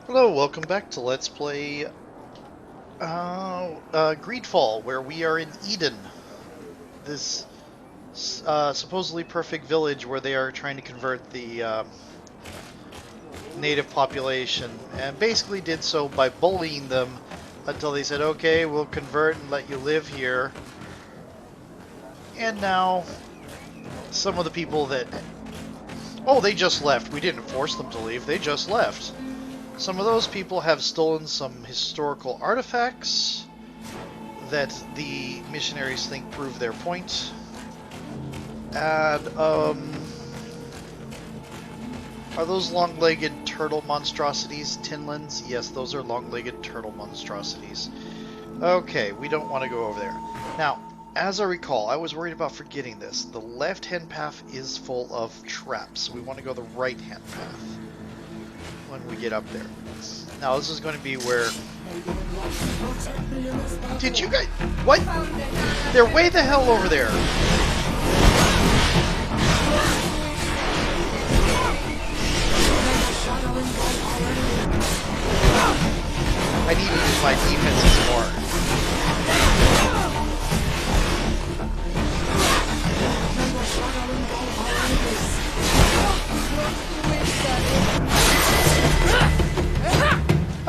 Hello, welcome back to Let's Play Greedfall, where we are in Eden, this supposedly perfect village where they are trying to convert the native population, and basically did so by bullying them until they said, okay, we'll convert and let you live here. And now, some of the people that... Oh, they just left. We didn't force them to leave, they just left. Some of those people have stolen some historical artifacts that the missionaries think prove their point. And, are those long-legged turtle monstrosities Thrythlinds? Yes, those are long-legged turtle monstrosities. Okay, we don't want to go over there. Now, as I recall, I was worried about forgetting this. The left-hand path is full of traps. We want to go the right-hand path when we get up there. Now, this is going to be where... Did you guys... What? They're way the hell over there. I need to use my defenses more.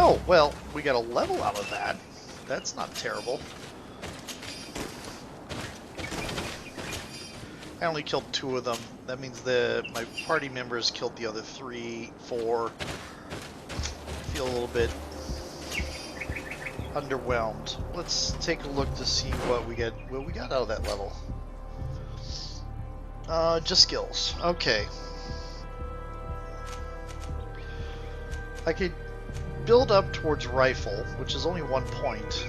Oh, well, we got a level out of that. That's not terrible. I only killed 2 of them. That means my party members killed the other 3, 4. I feel a little bit underwhelmed. Let's take a look to see what we got out of that level. Just skills. Okay. I could build up towards rifle, which is only 1 point.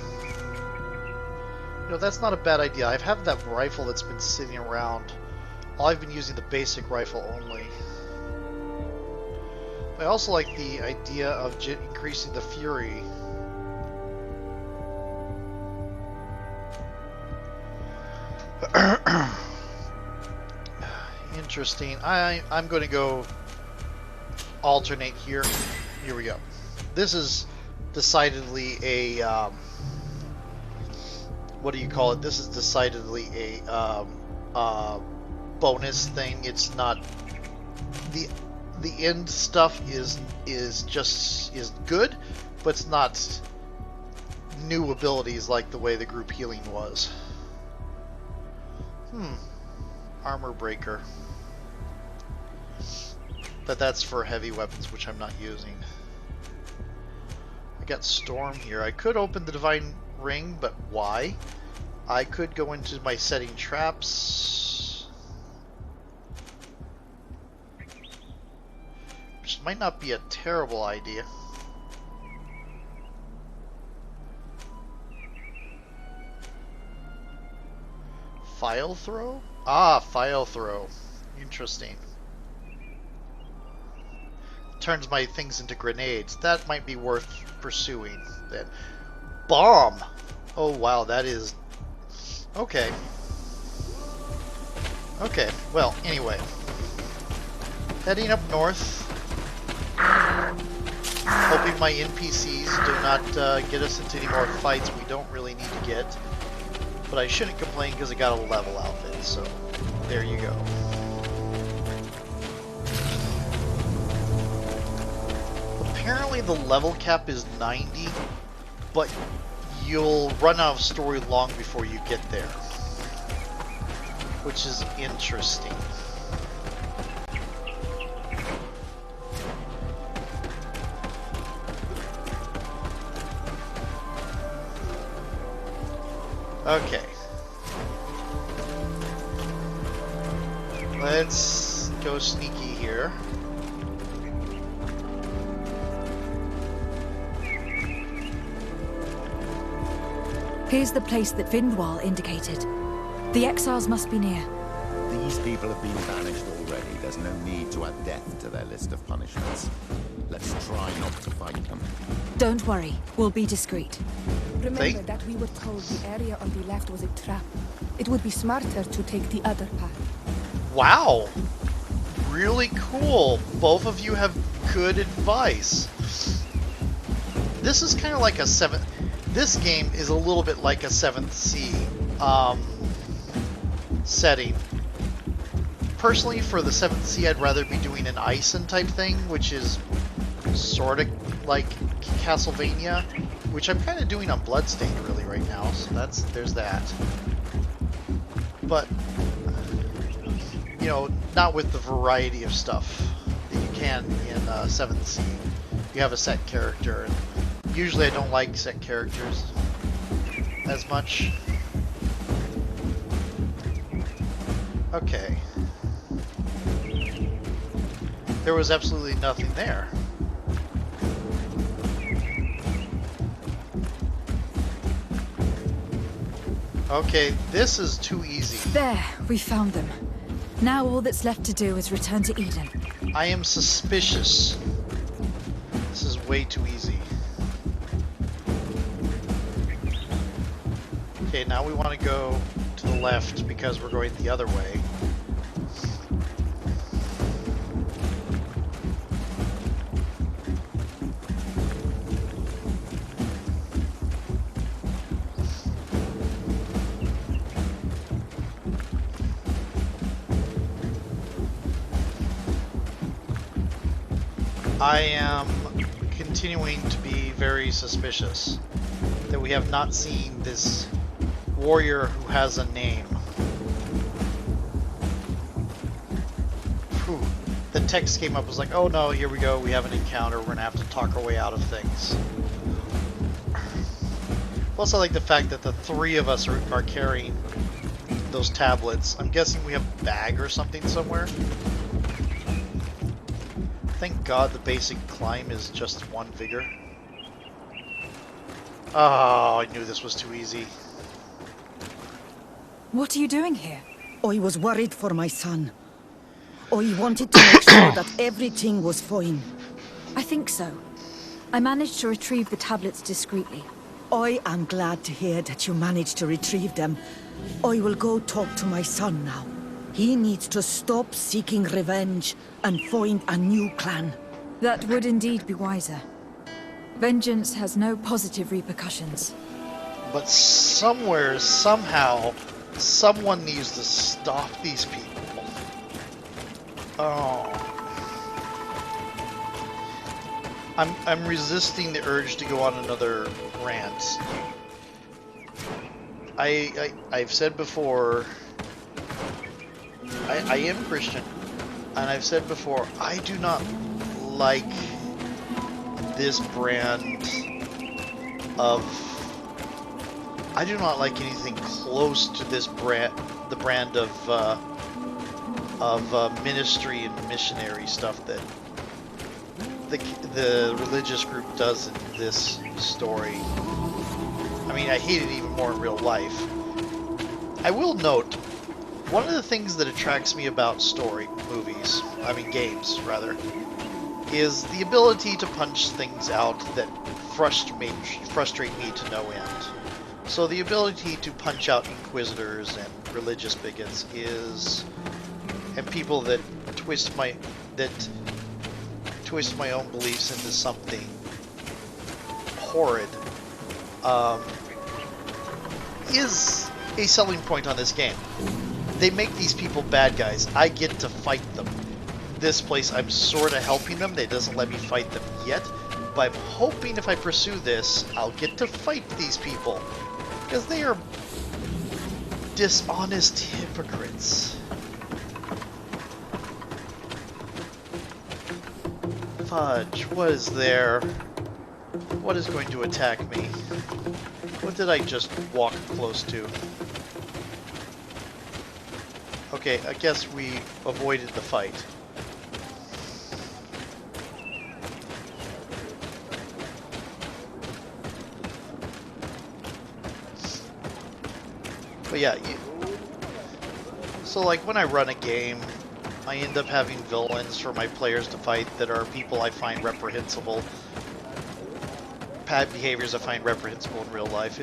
You know, that's not a bad idea. I've had that rifle that's been sitting around. I've been using the basic rifle only. I also like the idea of increasing the fury. Interesting. I'm going to go alternate here. Here we go. This is decidedly a what do you call it? This is decidedly a bonus thing. It's not the end stuff is good, but it's not new abilities like the way the group healing was. Armor breaker. But that's for heavy weapons, which I'm not using. I got storm here. I could open the divine ring, but why? I could go into my setting traps, which might not be a terrible idea. File throw? Ah, file throw. Interesting. Turns my things into grenades. That might be worth pursuing then. Bomb! Oh wow, that is... Okay. Okay, well, anyway. Heading up north. Hoping my NPCs do not get us into any more fights we don't really need to get. But I shouldn't complain because I got a level out of it, so there you go. Apparently the level cap is 90, but you'll run out of story long before you get there, which is interesting. Okay. Let's go sneaky here. Here's the place that Vindwal indicated. The exiles must be near. These people have been banished already. There's no need to add death to their list of punishments. Let's try not to fight them. Don't worry, we'll be discreet. Remember that we were told the area on the left was a trap. It would be smarter to take the other path. Wow! Really cool. Both of you have good advice. this is kind of like a seventh. This game is a little bit like a 7th Sea setting. Personally, for the 7th Sea, I'd rather be doing an Ison type thing, which is sort of like Castlevania, which I'm kind of doing on Bloodstained really right now. So there's that. But you know, not with the variety of stuff that you can in 7th Sea. You have a set character. And usually I don't like set characters as much. Okay. There was absolutely nothing there. Okay, this is too easy. There, we found them. Now all that's left to do is return to Eden. I am suspicious. This is way too easy. Okay, now we want to go to the left because we're going the other way. I am continuing to be very suspicious that we have not seen this warrior who has a name. Whew. The text came up, was like, oh no, here we go, we have an encounter, we're gonna have to talk our way out of things. Plus I like the fact that the three of us are carrying those tablets. I'm guessing we have a bag or something somewhere. Thank God the basic climb is just 1 vigor. Oh, I knew this was too easy. What are you doing here? I was worried for my son. I wanted to make sure that everything was fine. I think so. I managed to retrieve the tablets discreetly. I am glad to hear that you managed to retrieve them. I will go talk to my son now. He needs to stop seeking revenge and find a new clan. That would indeed be wiser. Vengeance has no positive repercussions. But somewhere, somehow, someone needs to stop these people. Oh. I'm resisting the urge to go on another rant. I've said before, I am Christian, and I've said before, I do not like this brand of... I do not like anything close to this brand, the brand of ministry and missionary stuff that the religious group does in this story. I mean, I hate it even more in real life. I will note, one of the things that attracts me about games rather, is the ability to punch things out that frustrate me to no end. So the ability to punch out inquisitors and religious bigots and people that twist my own beliefs into something horrid, is a selling point on this game. They make these people bad guys. I get to fight them. This place, I'm sort of helping them. They doesn't let me fight them yet, but I'm hoping if I pursue this, I'll get to fight these people, because they are dishonest hypocrites. Fudge, what is there? What is going to attack me? What did I just walk close to? Okay, I guess we avoided the fight. But yeah, so like when I run a game, I end up having villains for my players to fight that are people I find reprehensible. Bad behaviors I find reprehensible in real life.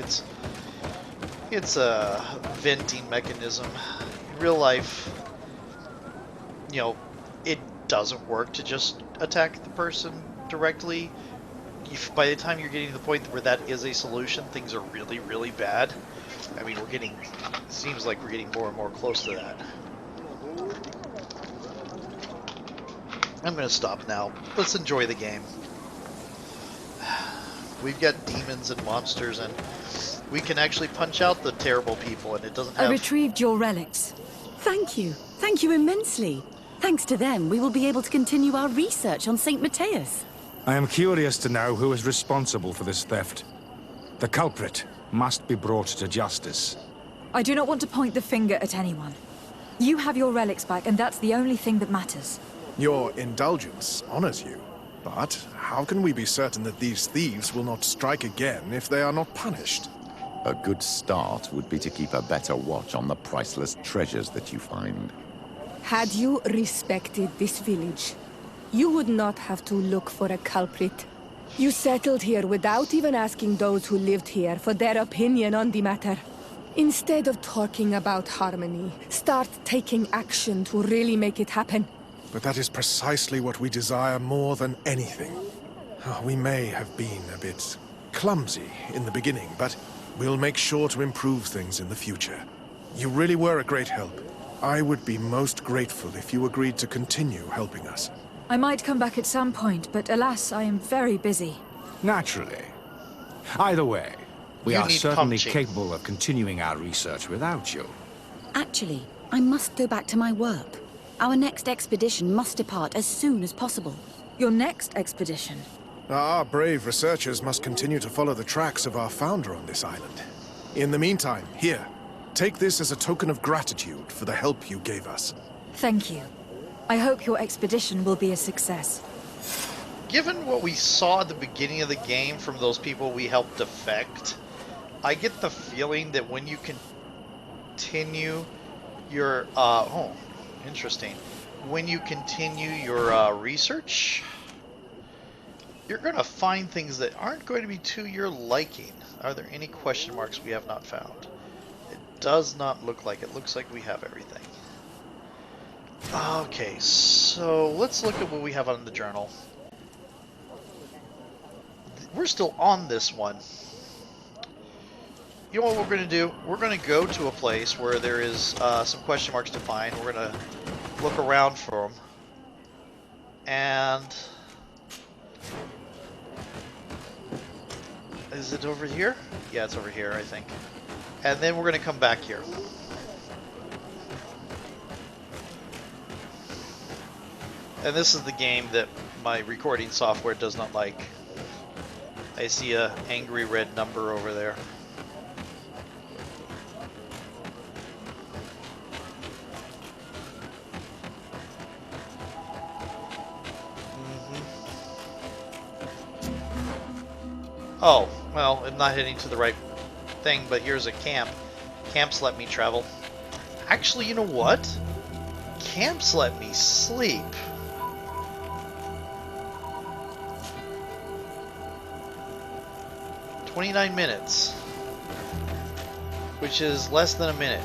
It's a venting mechanism. In real life, you know, it doesn't work to just attack the person directly. if by the time you're getting to the point where that is a solution, things are really, really bad. I mean, seems like we're getting more and more close to that. I'm going to stop now. Let's enjoy the game. We've got demons and monsters, and we can actually punch out the terrible people, and it doesn't have... I retrieved your relics. Thank you. Thank you immensely. Thanks to them, we will be able to continue our research on St. Matthias. I am curious to know who is responsible for this theft. The culprit must be brought to justice. I do not want to point the finger at anyone. You have your relics back, and that's the only thing that matters. Your indulgence honors you. But how can we be certain that these thieves will not strike again if they are not punished? A good start would be to keep a better watch on the priceless treasures that you find. Had you respected this village, you would not have to look for a culprit. You settled here without even asking those who lived here for their opinion on the matter. Instead of talking about harmony, start taking action to really make it happen. But that is precisely what we desire more than anything. We may have been a bit clumsy in the beginning, but we'll make sure to improve things in the future. You really were a great help. I would be most grateful if you agreed to continue helping us. I might come back at some point, but alas, I am very busy. Naturally. Either way, we You are need certainly punching. capable of continuing our research without you. Actually, I must go back to my work. Our next expedition must depart as soon as possible. Your next expedition? Our brave researchers must continue to follow the tracks of our founder on this island. In the meantime, here, take this as a token of gratitude for the help you gave us. Thank you. I hope your expedition will be a success. Given what we saw at the beginning of the game from those people we helped defect, I get the feeling that when you continue your, oh, interesting. When you continue your research, you're going to find things that aren't going to be to your liking. Are there any question marks we have not found? It does not look like it. Looks like we have everything. Okay, so let's look at what we have on the journal. We're still on this one. You know what we're going to do? We're going to go to a place where there is some question marks to find. We're going to look around for them. And... is it over here? Yeah, it's over here, I think. And then we're going to come back here. And this is the game that my recording software does not like. I see a angry red number over there. Oh, well, I'm not heading to the right thing, but here's a camp. Camps let me travel. Actually, you know what? Camps let me sleep. "29 minutes, which is less than a minute.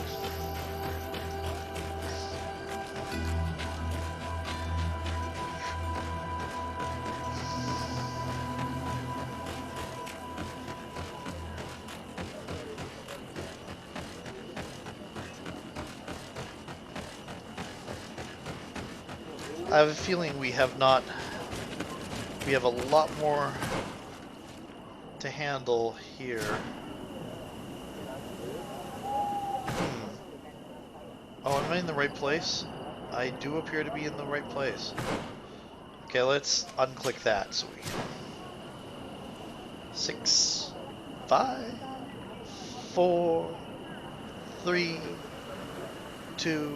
I have a feeling we have a lot more to handle here. Oh, am I in the right place? I do appear to be in the right place. Okay, let's unclick that. So 6, 5, 4, 3, 2,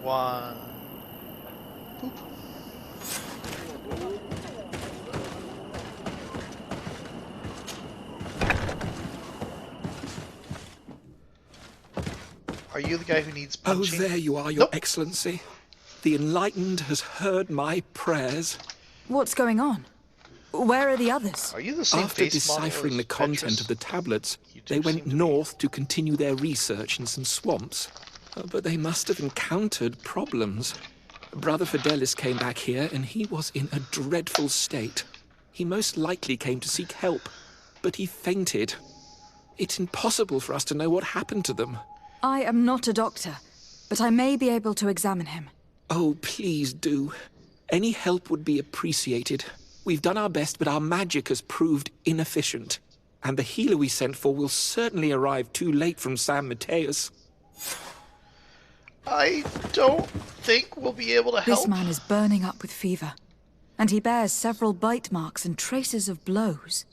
1. Boop. Are you the guy who needs punching? Oh, there you are, Your Nope. Excellency. The Enlightened has heard my prayers. What's going on? Where are the others? Are you the same After face model deciphering as the content Petrus? of the tablets, You do they seem went to be. north to continue their research in some swamps. But they must have encountered problems. Brother Fidelis came back here, and he was in a dreadful state. He most likely came to seek help, but he fainted. It's impossible for us to know what happened to them. I am not a doctor, but I may be able to examine him. Oh, please do. Any help would be appreciated. We've done our best, but our magic has proved inefficient. And the healer we sent for will certainly arrive too late from San Mateus. I don't think we'll be able to help. This man is burning up with fever, and he bears several bite marks and traces of blows.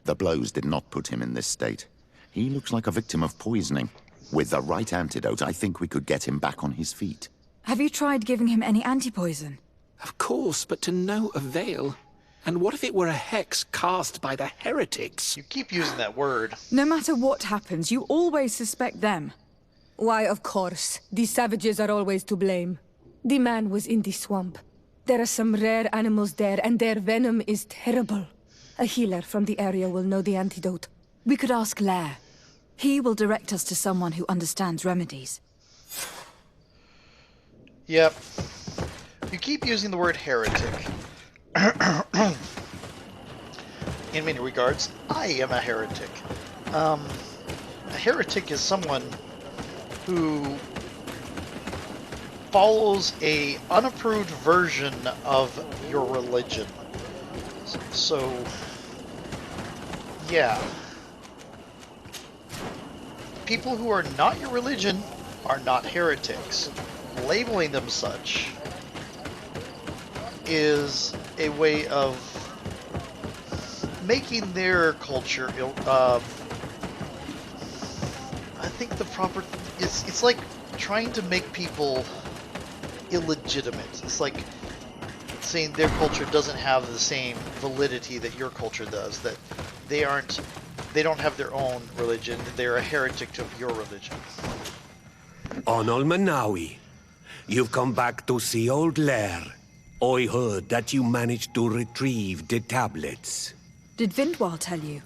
The blows did not put him in this state. He looks like a victim of poisoning. With the right antidote, I think we could get him back on his feet. Have you tried giving him any anti-poison? Of course, but to no avail. And what if it were a hex cast by the heretics? You keep using that word. No matter what happens, you always suspect them. Why, of course. These savages are always to blame. The man was in the swamp. There are some rare animals there, and their venom is terrible. A healer from the area will know the antidote. We could ask Lair. He will direct us to someone who understands remedies. Yep. You keep using the word heretic. In many regards, I am a heretic. A heretic is someone who follows a unapproved version of your religion. So, yeah. People who are not your religion are not heretics. Labeling them such is a way of making their culture I think the proper it's like trying to make people illegitimate. It's like saying their culture doesn't have the same validity that your culture does, that they don't have their own religion, they're a heretic to your religion. Onol Manawi, you've come back to see old Lair. I heard that you managed to retrieve the tablets. Did Vindwal tell you?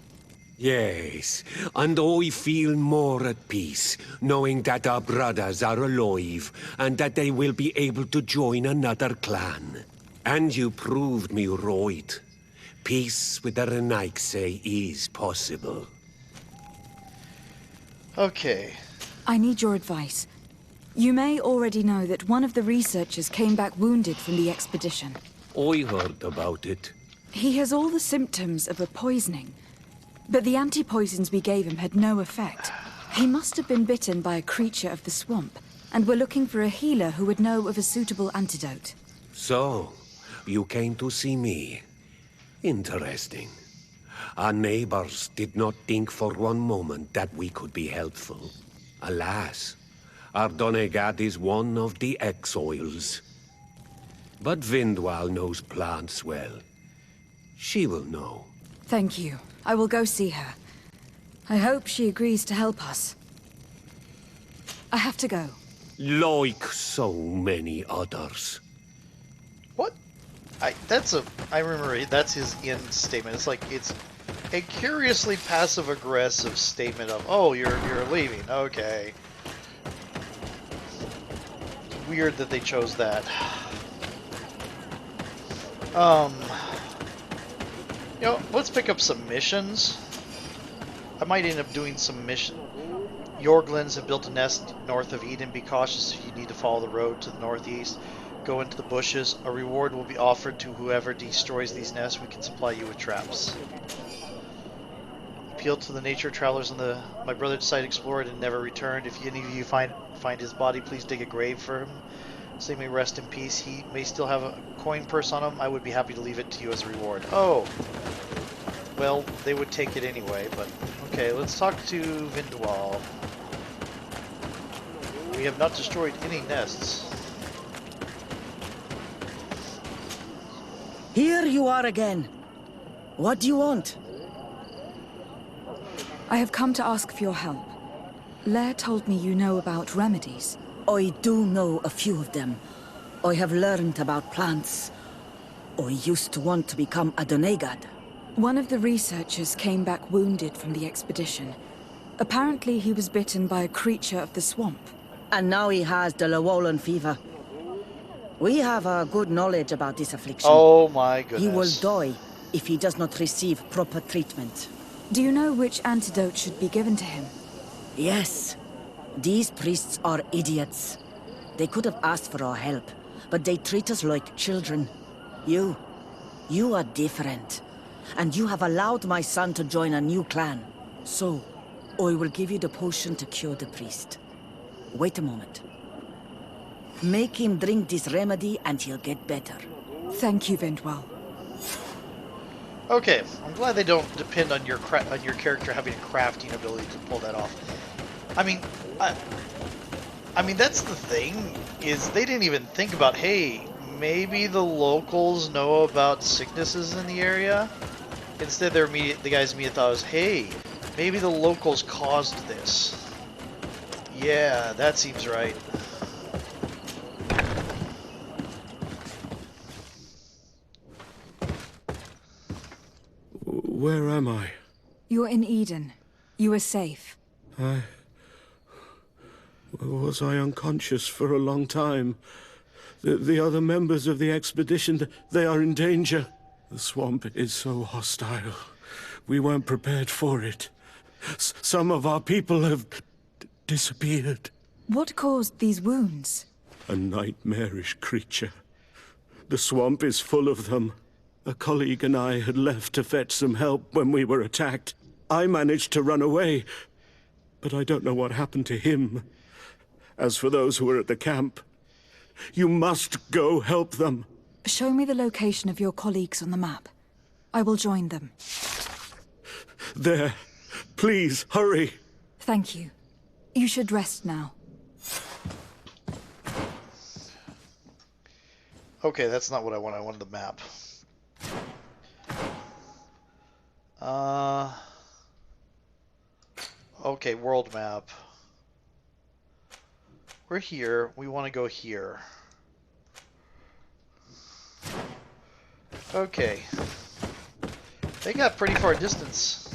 Yes, and I feel more at peace, knowing that our brothers are alive, and that they will be able to join another clan. And you proved me right. Peace with the Renaigse is possible. Okay. I need your advice. You may already know that one of the researchers came back wounded from the expedition. I heard about it. He has all the symptoms of a poisoning, but the anti-poisons we gave him had no effect. He must have been bitten by a creature of the swamp, and we're looking for a healer who would know of a suitable antidote. So, you came to see me. Interesting. Our neighbors did not think for one moment that we could be helpful. Alas, our Donegat is one of the exiles. But Vindwal knows plants well. She will know. Thank you. I will go see her. I hope she agrees to help us. I have to go. Like so many others. What? I remember that's his end statement. It's like it's a curiously passive-aggressive statement of, "Oh, you're leaving. Okay." Weird that they chose that. You know, let's pick up some missions. I might end up doing some mission. Yorglins have built a nest north of Eden. Be cautious if you need to follow the road to the northeast. Go into the bushes. A reward will be offered to whoever destroys these nests. We can supply you with traps. Appeal to the nature travelers on my brother decided to explore it and never returned. If any of you find his body, please dig a grave for him, so he may rest in peace. He may still have a coin purse on him. I would be happy to leave it to you as a reward. Oh, well, they would take it anyway, but okay, let's talk to Vindwal. We have not destroyed any nests. Here you are again. What do you want? I have come to ask for your help. Lair told me you know about remedies. I do know a few of them. I have learned about plants. I used to want to become a Donegad. One of the researchers came back wounded from the expedition. Apparently he was bitten by a creature of the swamp. And now he has the Llewellyn fever. We have a good knowledge about this affliction. Oh my goodness. He will die, if he does not receive proper treatment. Do you know which antidote should be given to him? Yes. These priests are idiots. They could have asked for our help, but they treat us like children. You are different. And you have allowed my son to join a new clan. So, I will give you the potion to cure the priest. Wait a moment. Make him drink this remedy and he'll get better. Thank you, Vindwell. Okay, I'm glad they don't depend on your character having a crafting ability to pull that off. I mean, I mean that's the thing, is they didn't even think about, hey, maybe the locals know about sicknesses in the area. Instead, the guys immediately thought was, hey, maybe the locals caused this. Yeah, that seems right. Where am I? You're in Eden. You are safe. Was I unconscious for a long time? The other members of the expedition, they are in danger. The swamp is so hostile. We weren't prepared for it. Some of our people have disappeared. What caused these wounds? A nightmarish creature. The swamp is full of them. A colleague and I had left to fetch some help when we were attacked. I managed to run away, but I don't know what happened to him. As for those who were at the camp, you must go help them. Show me the location of your colleagues on the map. I will join them. There. Please, hurry. Thank you. You should rest now. Okay, that's not what I want. I wanted the map. Okay, world map. We're here. We want to go here. Okay. They got pretty far distance.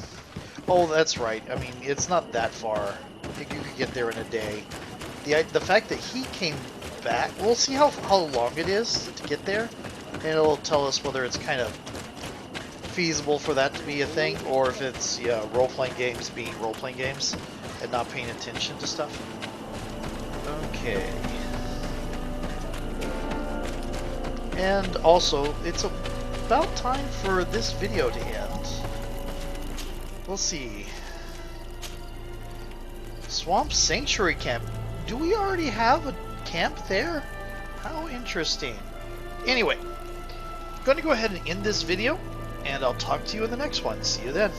Oh, that's right. I mean, it's not that far. I think you could get there in a day. The fact that he came back, we'll see how long it is to get there, and it'll tell us whether it's kind of feasible for that to be a thing, or if it's, yeah, role-playing games being role-playing games and not paying attention to stuff. Okay. And also, it's about time for this video to end. We'll see. Swamp Sanctuary Camp. Do we already have a camp there? How interesting. Anyway, I'm going to go ahead and end this video, and I'll talk to you in the next one. See you then.